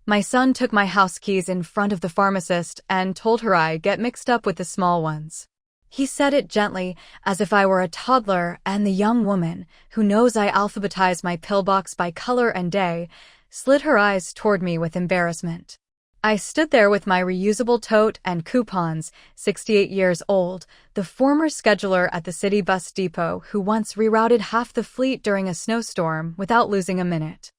My son took my house keys in front of the pharmacist and told her I get mixed up with the small ones. He said it gently, as if I were a toddler, and the young woman, who knows I alphabetize my pillbox by color and day, slid her eyes toward me with embarrassment. I stood there with my reusable tote and coupons, 68 years old, the former scheduler at the city bus depot who once rerouted half the fleet during a snowstorm without losing a minute.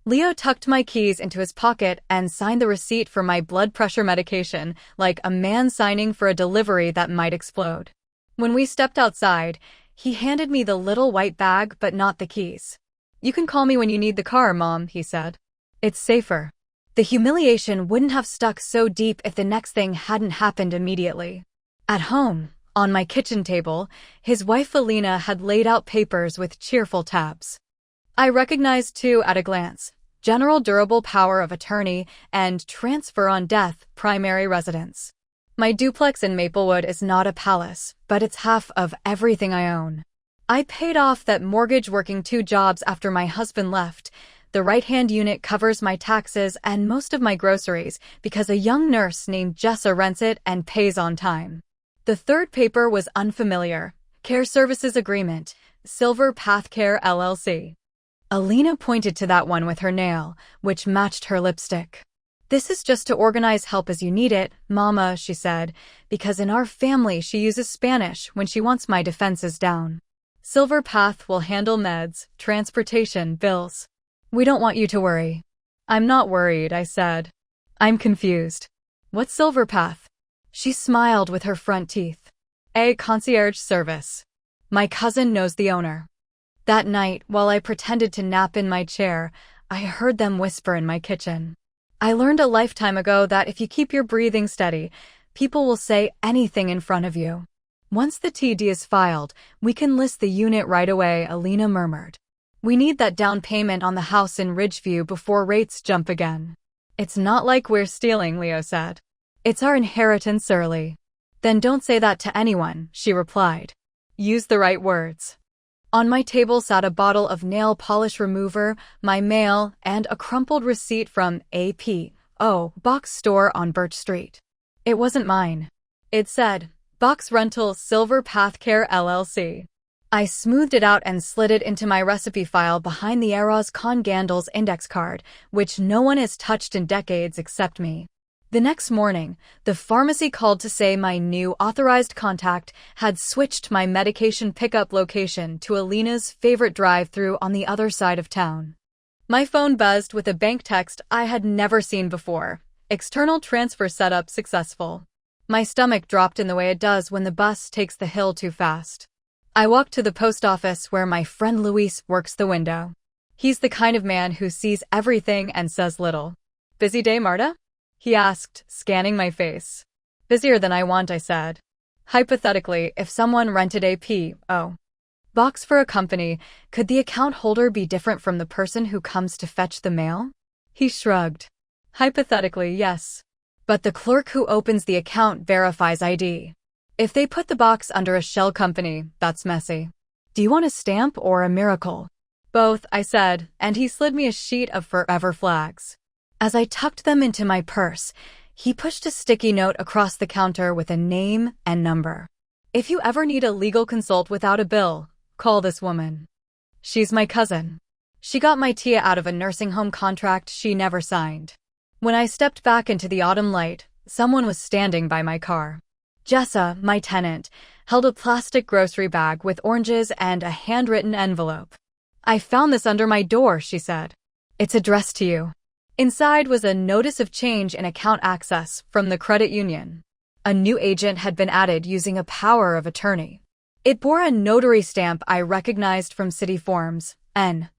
Leo tucked my keys into his pocket and signed the receipt for my blood pressure medication, like a man signing for a delivery that might explode. When we stepped outside, he handed me the little white bag but not the keys. "You can call me when you need the car, Mom," he said. "It's safer." The humiliation wouldn't have stuck so deep if the next thing hadn't happened immediately. At home, on my kitchen table, his wife Alina had laid out papers with cheerful tabs. I recognized two at a glance: general durable power of attorney and transfer on death, primary residence. My duplex in Maplewood is not a palace, but it's half of everything I own. I paid off that mortgage working 2 jobs after my husband left. The right-hand unit covers my taxes and most of my groceries because a young nurse named Jessa rents it and pays on time. The third paper was unfamiliar: Care Services Agreement, Silver Path Care LLC. Alina pointed to that one with her nail, which matched her lipstick. "This is just to organize help as you need it, Mama," she said, because in our family she uses Spanish when she wants my defenses down. "Silver Path will handle meds, transportation, bills. We don't want you to worry." "I'm not worried," I said. "I'm confused." "What's Silver Path?" She smiled with her front teeth. "A concierge service. My cousin knows the owner." That night, while I pretended to nap in my chair, I heard them whisper in my kitchen. I learned a lifetime ago that if you keep your breathing steady, people will say anything in front of you. "Once the TD is filed, we can list the unit right away," Alina murmured. "We need that down payment on the house in Ridgeview before rates jump again." "It's not like we're stealing," Leo said. "It's our inheritance early." "Then don't say that to anyone," she replied. "Use the right words." On my table sat a bottle of nail polish remover, my mail, and a crumpled receipt from A.P.O. Box Store on Birch Street. It wasn't mine. It said, "Box Rental Silver Path Care LLC." I smoothed it out and slid it into my recipe file behind the Eros Con Gandal's index card, which no one has touched in decades except me. The next morning, the pharmacy called to say my new authorized contact had switched my medication pickup location to Alina's favorite drive-thru on the other side of town. My phone buzzed with a bank text I had never seen before: "External transfer setup successful." My stomach dropped in the way it does when the bus takes the hill too fast. I walked to the post office where my friend Luis works the window. He's the kind of man who sees everything and says little. "Busy day, Marta?" he asked, scanning my face. "Busier than I want," I said. Hypothetically, if someone rented a P.O. box for a company, could the account holder be different from the person who comes to fetch the mail? He shrugged. "Hypothetically, yes. But the clerk who opens the account verifies ID. If they put the box under a shell company, that's messy." "Do you want a stamp or a miracle?" "Both," I said, and he slid me a sheet of forever flags. As I tucked them into my purse, he pushed a sticky note across the counter with a name and number. "If you ever need a legal consult without a bill, call this woman. She's my cousin. She got my Tia out of a nursing home contract she never signed." When I stepped back into the autumn light, someone was standing by my car. Jessa, my tenant, held a plastic grocery bag with oranges and a handwritten envelope. "I found this under my door," she said. "It's addressed to you." Inside was a notice of change in account access from the credit union. A new agent had been added using a power of attorney. It bore a notary stamp I recognized from city forms: N.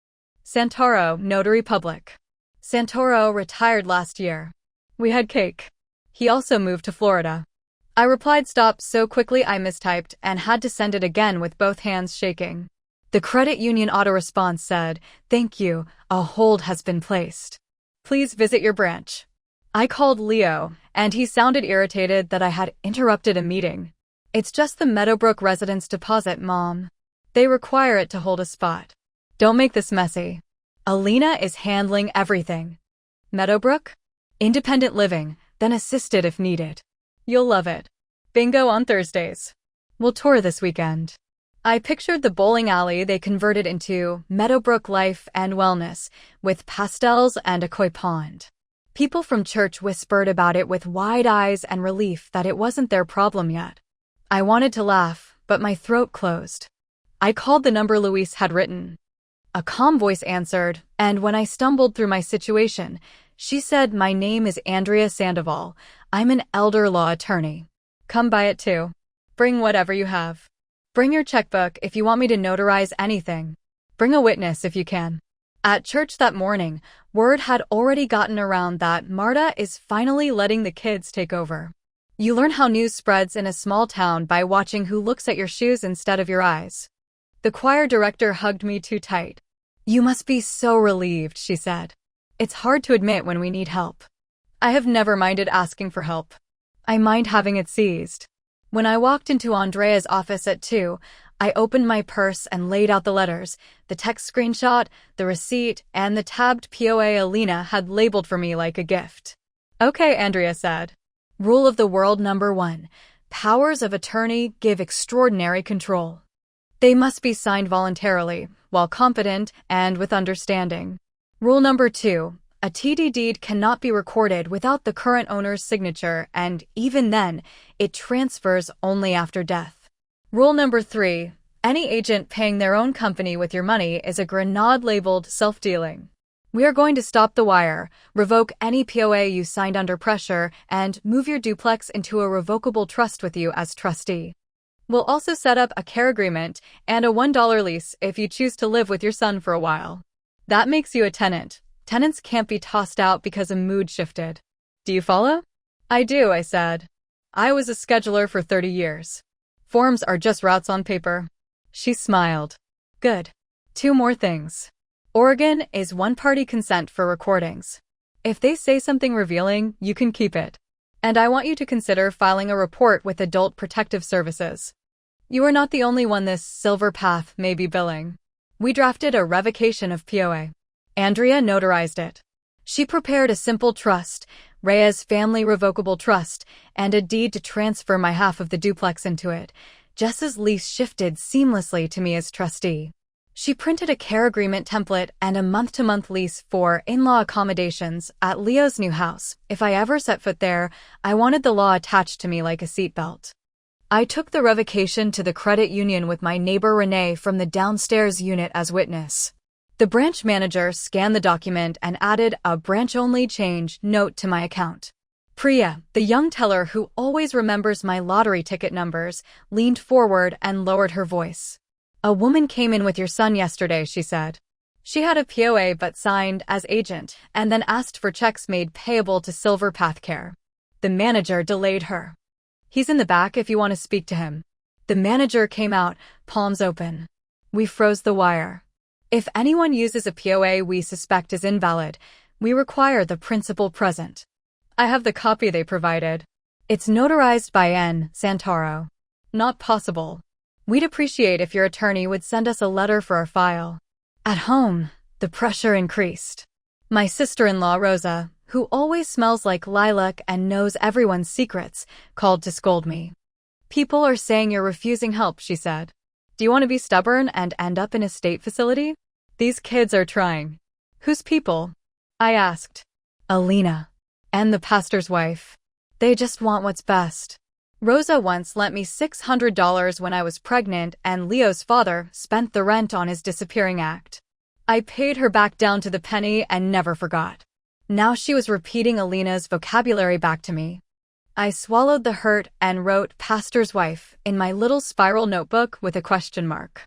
Santoro, Notary Public. Santoro retired last year. We had cake. He also moved to Florida. I replied stop so quickly I mistyped and had to send it again with both hands shaking. The credit union autoresponse said, "Thank you, a hold has been placed. Please visit your branch." I called Leo, and he sounded irritated that I had interrupted a meeting. "It's just the Meadowbrook residence deposit, Mom. They require it to hold a spot. Don't make this messy. Alina is handling everything." "Meadowbrook?" Independent living, then assisted if needed. You'll love it. Bingo on Thursdays. We'll tour this weekend. I pictured the bowling alley they converted into Meadowbrook Life and Wellness, with pastels and a koi pond. People from church whispered about it with wide eyes and relief that it wasn't their problem yet. I wanted to laugh, but my throat closed. I called the number Luis had written. A calm voice answered, and when I stumbled through my situation, she said, "My name is Andrea Sandoval. I'm an elder law attorney. Come by it too. Bring whatever you have. Bring your checkbook if you want me to notarize anything. Bring a witness if you can." At church that morning, word had already gotten around that Marta is finally letting the kids take over. You learn how news spreads in a small town by watching who looks at your shoes instead of your eyes. The choir director hugged me too tight. "You must be so relieved," she said. "It's hard to admit when we need help." I have never minded asking for help. I mind having it seized. When I walked into Andrea's office at 2, I opened my purse and laid out the letters, the text screenshot, the receipt, and the tabbed POA Alina had labeled for me like a gift. "Okay," Andrea said. "Rule of the world number 1. Powers of attorney give extraordinary control. They must be signed voluntarily, while competent and with understanding. Rule number 2. A TD deed cannot be recorded without the current owner's signature, and even then, it transfers only after death. Rule number 3. Any agent paying their own company with your money is a grenade-labeled self-dealing. We are going to stop the wire, revoke any POA you signed under pressure, and move your duplex into a revocable trust with you as trustee. We'll also set up a care agreement and a $1 lease if you choose to live with your son for a while. That makes you a tenant. Tenants can't be tossed out because a mood shifted. Do you follow?" "I do," I said. "I was a scheduler for 30 years. Forms are just routes on paper." She smiled. "Good. 2 more things. Oregon is one-party consent for recordings. If they say something revealing, you can keep it. And I want you to consider filing a report with Adult Protective Services. You are not the only one this silver path may be billing." We drafted a revocation of POA. Andrea notarized it. She prepared a simple trust, Reyes Family Revocable Trust, and a deed to transfer my half of the duplex into it. Jess's lease shifted seamlessly to me as trustee. She printed a care agreement template and a month-to-month lease for in-law accommodations at Leo's new house. If I ever set foot there, I wanted the law attached to me like a seatbelt. I took the revocation to the credit union with my neighbor Renee from the downstairs unit as witness. The branch manager scanned the document and added a branch-only change note to my account. Priya, the young teller who always remembers my lottery ticket numbers, leaned forward and lowered her voice. "A woman came in with your son yesterday," she said. She had a POA but signed as agent, and then asked for checks made payable to Silver Path Care. The manager delayed her. "He's in the back if you want to speak to him." The manager came out, palms open. We froze the wire. If anyone uses a POA we suspect is invalid, we require the principal present. I have the copy they provided. It's notarized by N. Santaro. Not possible. We'd appreciate if your attorney would send us a letter for our file. At home, the pressure increased. My sister-in-law, Rosa, who always smells like lilac and knows everyone's secrets, called to scold me. "People are saying you're refusing help," she said. "Do you want to be stubborn and end up in a state facility? These kids are trying." "Whose people?" I asked. "Alina. And the pastor's wife. They just want what's best. Rosa once lent me $600 when I was pregnant, and Leo's father spent the rent on his disappearing act. I paid her back down to the penny and never forgot." Now she was repeating Alina's vocabulary back to me. I swallowed the hurt and wrote "pastor's wife" in my little spiral notebook with a question mark.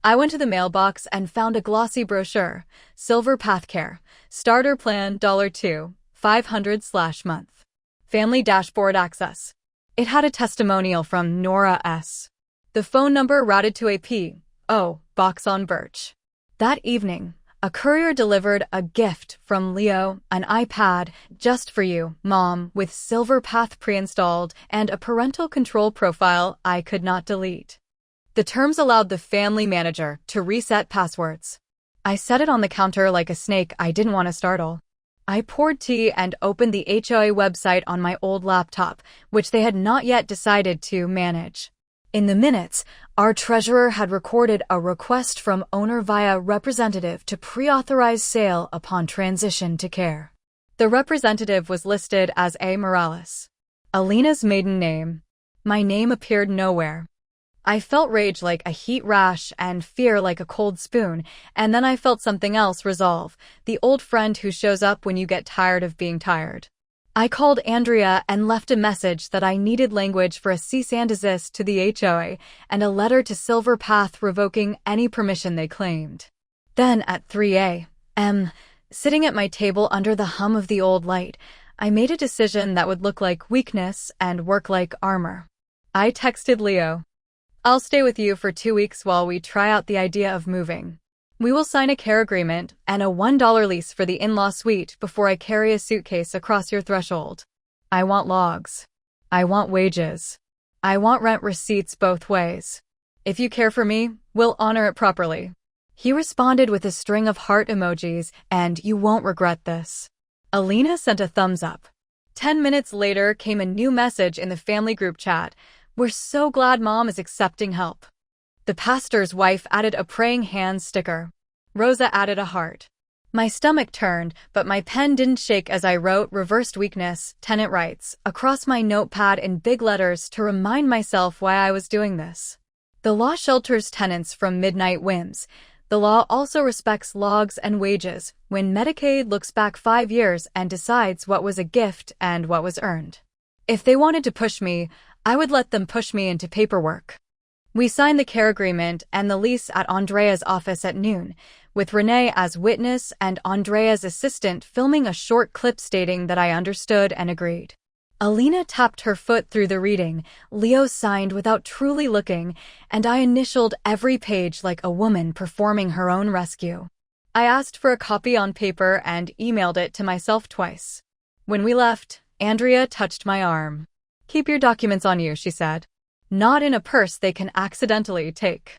I went to the mailbox and found a glossy brochure, Silver Path Care, Starter Plan $2, 500/month. Family Dashboard Access. It had a testimonial from Nora S. The phone number routed to a P.O. box on Birch. That evening, a courier delivered a gift from Leo, an iPad, just for you, Mom, with Silver Path pre-installed and a parental control profile I could not delete. The terms allowed the family manager to reset passwords. I set it on the counter like a snake I didn't want to startle. I poured tea and opened the HOA website on my old laptop, which they had not yet decided to manage. In the minutes, our treasurer had recorded a request from owner via representative to pre-authorize sale upon transition to care. The representative was listed as A. Morales. Alina's maiden name. My name appeared nowhere. I felt rage like a heat rash and fear like a cold spoon, and then I felt something else resolve, the old friend who shows up when you get tired of being tired. I called Andrea and left a message that I needed language for a cease and desist to the HOA and a letter to Silver Path revoking any permission they claimed. Then at 3 a.m., sitting at my table under the hum of the old light, I made a decision that would look like weakness and work like armor. I texted Leo. I'll stay with you for 2 weeks while we try out the idea of moving. We will sign a care agreement and a $1 lease for the in-law suite before I carry a suitcase across your threshold. I want logs. I want wages. I want rent receipts both ways. If you care for me, we'll honor it properly. He responded with a string of heart emojis, and you won't regret this. Alina sent a thumbs up. 10 minutes later came a new message in the family group chat. We're so glad Mom is accepting help. The pastor's wife added a praying hands sticker. Rosa added a heart. My stomach turned, but my pen didn't shake as I wrote reversed weakness, tenant rights, across my notepad in big letters to remind myself why I was doing this. The law shelters tenants from midnight whims. The law also respects logs and wages when Medicaid looks back 5 years and decides what was a gift and what was earned. If they wanted to push me, I would let them push me into paperwork. We signed the care agreement and the lease at Andrea's office at noon, with Renee as witness and Andrea's assistant filming a short clip stating that I understood and agreed. Alina tapped her foot through the reading, Leo signed without truly looking, and I initialed every page like a woman performing her own rescue. I asked for a copy on paper and emailed it to myself twice. When we left, Andrea touched my arm. Keep your documents on you, she said. Not in a purse they can accidentally take.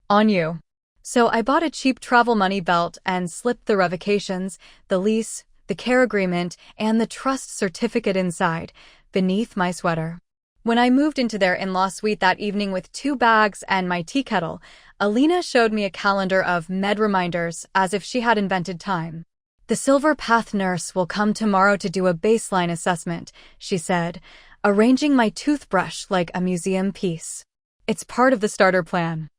On you. So I bought a cheap travel money belt and slipped the revocations, the lease, the care agreement, and the trust certificate inside, beneath my sweater. When I moved into their in-law suite that evening with 2 bags and my tea kettle, Alina showed me a calendar of med reminders as if she had invented time. The Silver Path nurse will come tomorrow to do a baseline assessment, she said, arranging my toothbrush like a museum piece. It's part of the starter plan.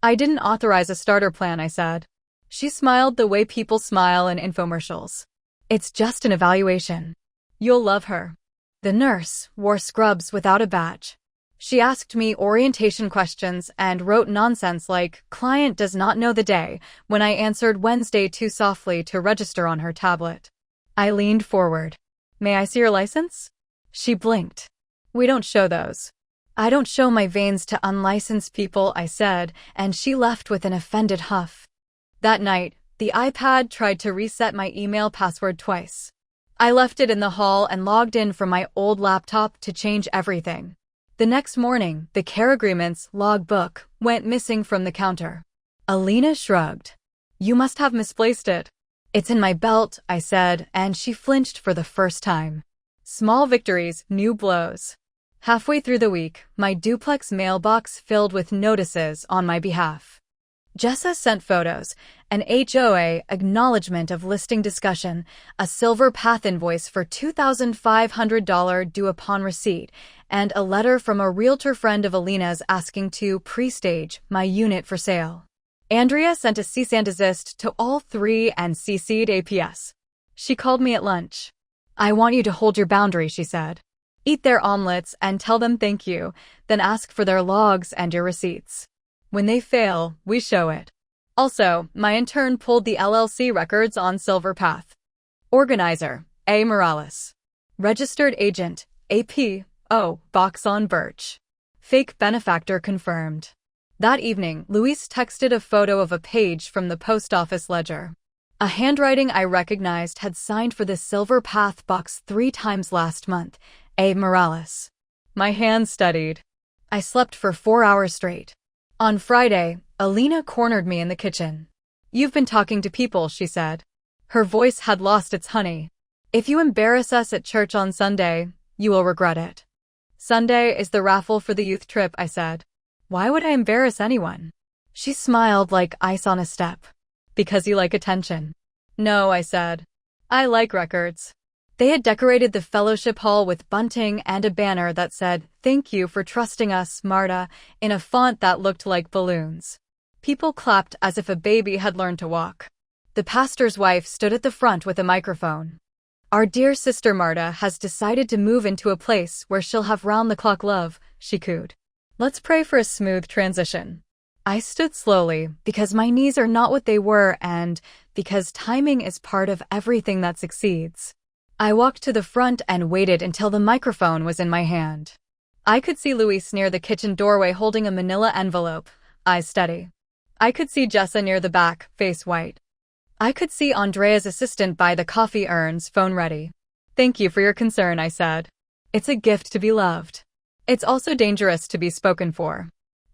I didn't authorize a starter plan, I said. She smiled the way people smile in infomercials. It's just an evaluation. You'll love her. The nurse wore scrubs without a badge. She asked me orientation questions and wrote nonsense like, client does not know the day, when I answered Wednesday too softly to register on her tablet. I leaned forward. May I see your license? She blinked. We don't show those. I don't show my veins to unlicensed people, I said, and she left with an offended huff. That night, the iPad tried to reset my email password twice. I left it in the hall and logged in from my old laptop to change everything. The next morning, the care agreement's logbook went missing from the counter. Alina shrugged. You must have misplaced it. It's in my belt, I said, and she flinched for the first time. Small victories, new blows. Halfway through the week, my duplex mailbox filled with notices on my behalf. Jessa sent photos, an HOA acknowledgement of listing discussion, a Silver Path invoice for $2,500 due upon receipt, and a letter from a realtor friend of Alina's asking to pre-stage my unit for sale. Andrea sent a cease and desist to all 3 and CC'd APS. She called me at lunch. I want you to hold your boundary, she said. Eat their omelets and tell them thank you, then ask for their logs and your receipts. When they fail, we show it. Also, my intern pulled the LLC records on Silver Path. Organizer, A. Morales. Registered agent, APO, box on Birch. Fake benefactor confirmed. That evening, Luis texted a photo of a page from the post office ledger. A handwriting I recognized had signed for the Silver Path box 3 times last month, A. Morales. My hands steadied. I slept for 4 hours straight. On Friday, Alina cornered me in the kitchen. You've been talking to people, she said. Her voice had lost its honey. If you embarrass us at church on Sunday, you will regret it. Sunday is the raffle for the youth trip, I said. Why would I embarrass anyone? She smiled like ice on a step. Because you like attention. No, I said. I like records. They had decorated the fellowship hall with bunting and a banner that said, "Thank you for trusting us, Marta," in a font that looked like balloons. People clapped as if a baby had learned to walk. The pastor's wife stood at the front with a microphone. Our dear sister Marta has decided to move into a place where she'll have round-the-clock love, she cooed. Let's pray for a smooth transition. I stood slowly, because my knees are not what they were and because timing is part of everything that succeeds. I walked to the front and waited until the microphone was in my hand. I could see Luis near the kitchen doorway holding a manila envelope, eyes steady. I could see Jessa near the back, face white. I could see Andrea's assistant by the coffee urns, phone ready. Thank you for your concern, I said. It's a gift to be loved. It's also dangerous to be spoken for.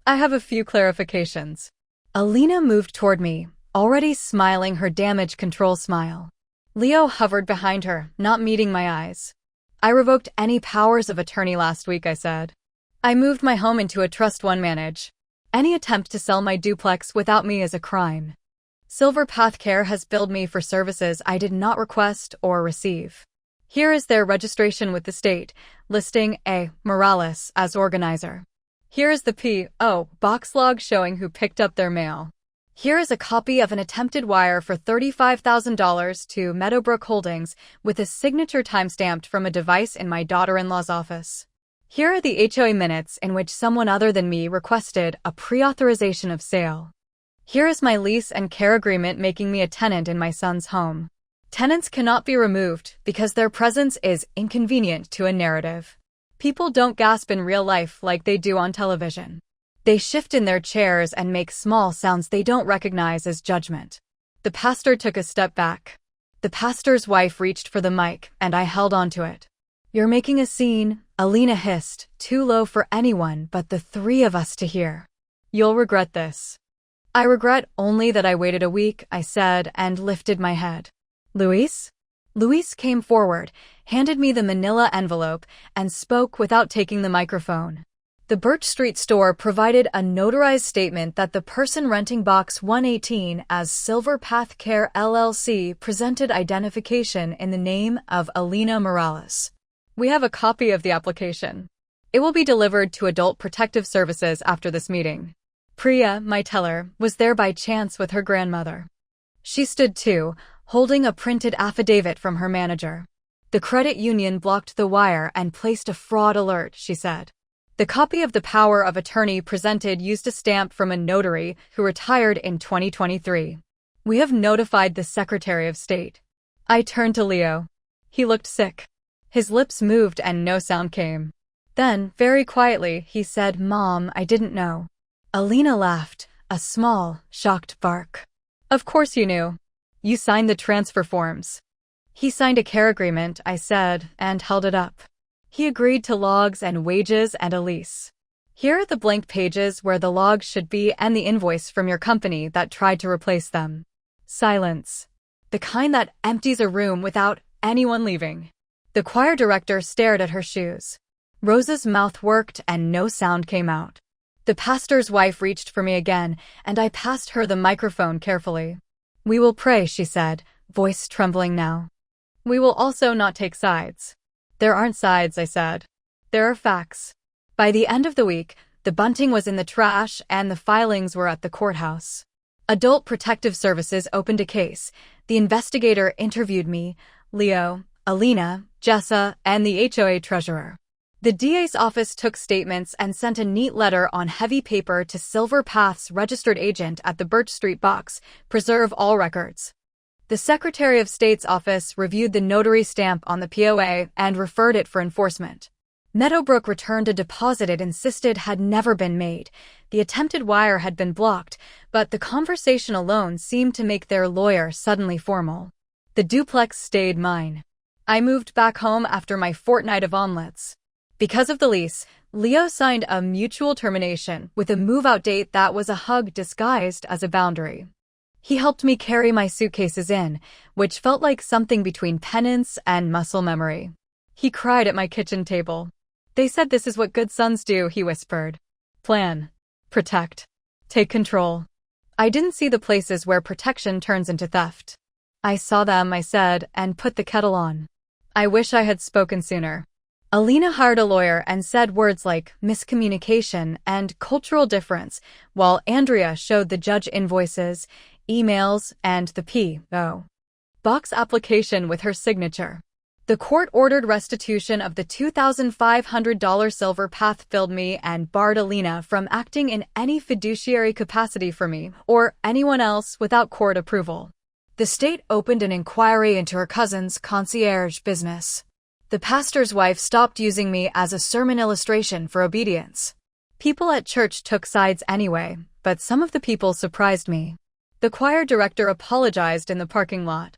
I have a few clarifications. Alina moved toward me, already smiling her damage control smile. Leo hovered behind her, not meeting my eyes. I revoked any powers of attorney last week, I said. I moved my home into a trust one manage. Any attempt to sell my duplex without me is a crime. Silver Path Care has billed me for services I did not request or receive. Here is their registration with the state, listing A. Morales as organizer. Here is the P.O. box log showing who picked up their mail. Here is a copy of an attempted wire for $35,000 to Meadowbrook Holdings with a signature timestamped from a device in my daughter-in-law's office. Here are the HOA minutes in which someone other than me requested a pre-authorization of sale. Here is my lease and care agreement making me a tenant in my son's home. Tenants cannot be removed because their presence is inconvenient to a narrative. People don't gasp in real life like they do on television. They shift in their chairs and make small sounds they don't recognize as judgment. The pastor took a step back. The pastor's wife reached for the mic, and I held onto it. You're making a scene, Alina hissed, too low for anyone but the three of us to hear. You'll regret this. I regret only that I waited a week, I said, and lifted my head. Luis? Luis came forward, handed me the manila envelope, and spoke without taking the microphone. The Birch Street store provided a notarized statement that the person renting Box 118 as Silver Path Care LLC presented identification in the name of Alina Morales. We have a copy of the application. It will be delivered to Adult Protective Services after this meeting. Priya, my teller, was there by chance with her grandmother. She stood too, holding a printed affidavit from her manager. The credit union blocked the wire and placed a fraud alert, she said. The copy of the power of attorney presented used a stamp from a notary who retired in 2023. We have notified the Secretary of State. I turned to Leo. He looked sick. His lips moved and no sound came. Then, very quietly, he said, "Mom, I didn't know." Alina laughed, a small, shocked bark. Of course you knew. You signed the transfer forms. He signed a care agreement, I said, and held it up. He agreed to logs and wages and a lease. Here are the blank pages where the logs should be and the invoice from your company that tried to replace them. Silence. The kind that empties a room without anyone leaving. The choir director stared at her shoes. Rosa's mouth worked and no sound came out. The pastor's wife reached for me again, and I passed her the microphone carefully. We will pray, she said, voice trembling now. We will also not take sides. There aren't sides, I said. There are facts. By the end of the week, the bunting was in the trash and the filings were at the courthouse. Adult Protective Services opened a case. The investigator interviewed me, Leo, Alina, Jessa, and the HOA treasurer. The DA's office took statements and sent a neat letter on heavy paper to Silver Path's registered agent at the Birch Street box, preserve all records. The Secretary of State's office reviewed the notary stamp on the POA and referred it for enforcement. Meadowbrook returned a deposit it insisted had never been made. The attempted wire had been blocked, but the conversation alone seemed to make their lawyer suddenly formal. The duplex stayed mine. I moved back home after my fortnight of omelets. Because of the lease, Leo signed a mutual termination with a move-out date that was a hug disguised as a boundary. He helped me carry my suitcases in, which felt like something between penance and muscle memory. He cried at my kitchen table. They said this is what good sons do, he whispered. Plan. Protect. Take control. I didn't see the places where protection turns into theft. I saw them, I said, and put the kettle on. I wish I had spoken sooner. Alina hired a lawyer and said words like miscommunication and cultural difference, while Andrea showed the judge invoices, emails, and the P.O. box application with her signature. The court ordered restitution of the $2,500 silver path filled me and barred Alina from acting in any fiduciary capacity for me or anyone else without court approval. The state opened an inquiry into her cousin's concierge business. The pastor's wife stopped using me as a sermon illustration for obedience. People at church took sides anyway, but some of the people surprised me. The choir director apologized in the parking lot.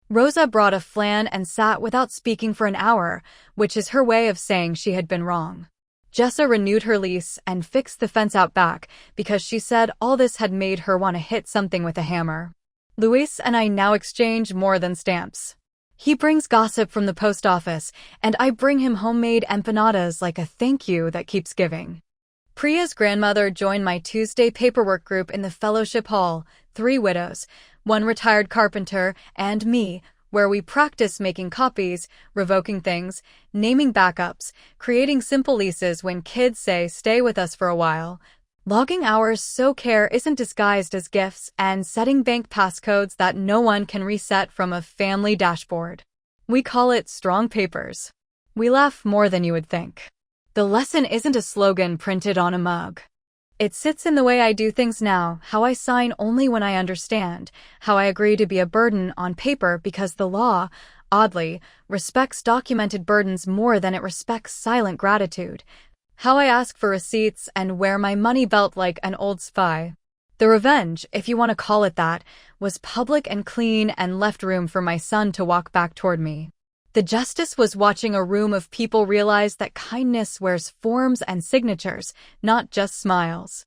Rosa brought a flan and sat without speaking for an hour, which is her way of saying she had been wrong. Jessa renewed her lease and fixed the fence out back because she said all this had made her want to hit something with a hammer. Luis and I now exchange more than stamps. He brings gossip from the post office, and I bring him homemade empanadas like a thank you that keeps giving. Priya's grandmother joined my Tuesday paperwork group in the fellowship hall, 3 widows, 1 retired carpenter, and me, where we practice making copies, revoking things, naming backups, creating simple leases when kids say stay with us for a while, logging hours so care isn't disguised as gifts, and setting bank passcodes that no one can reset from a family dashboard. We call it strong papers. We laugh more than you would think. The lesson isn't a slogan printed on a mug. It sits in the way I do things now, how I sign only when I understand, how I agree to be a burden on paper because the law, oddly, respects documented burdens more than it respects silent gratitude, how I ask for receipts and wear my money belt like an old spy. The revenge, if you want to call it that, was public and clean and left room for my son to walk back toward me. The justice was watching a room of people realize that kindness wears forms and signatures, not just smiles.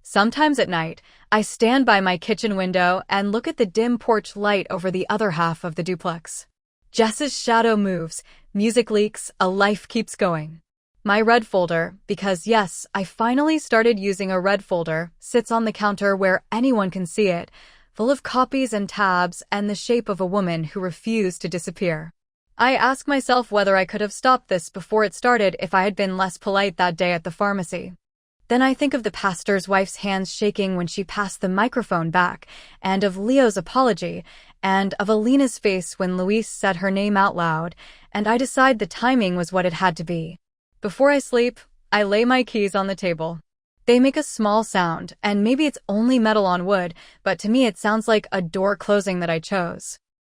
Sometimes at night, I stand by my kitchen window and look at the dim porch light over the other half of the duplex. Jess's shadow moves, music leaks, a life keeps going. My red folder, because yes, I finally started using a red folder, sits on the counter where anyone can see it, full of copies and tabs and the shape of a woman who refused to disappear. I ask myself whether I could have stopped this before it started if I had been less polite that day at the pharmacy. Then I think of the pastor's wife's hands shaking when she passed the microphone back, and of Leo's apology, and of Alina's face when Luis said her name out loud, and I decide the timing was what it had to be. Before I sleep, I lay my keys on the table. They make a small sound, and maybe it's only metal on wood, but to me it sounds like a door closing that I chose.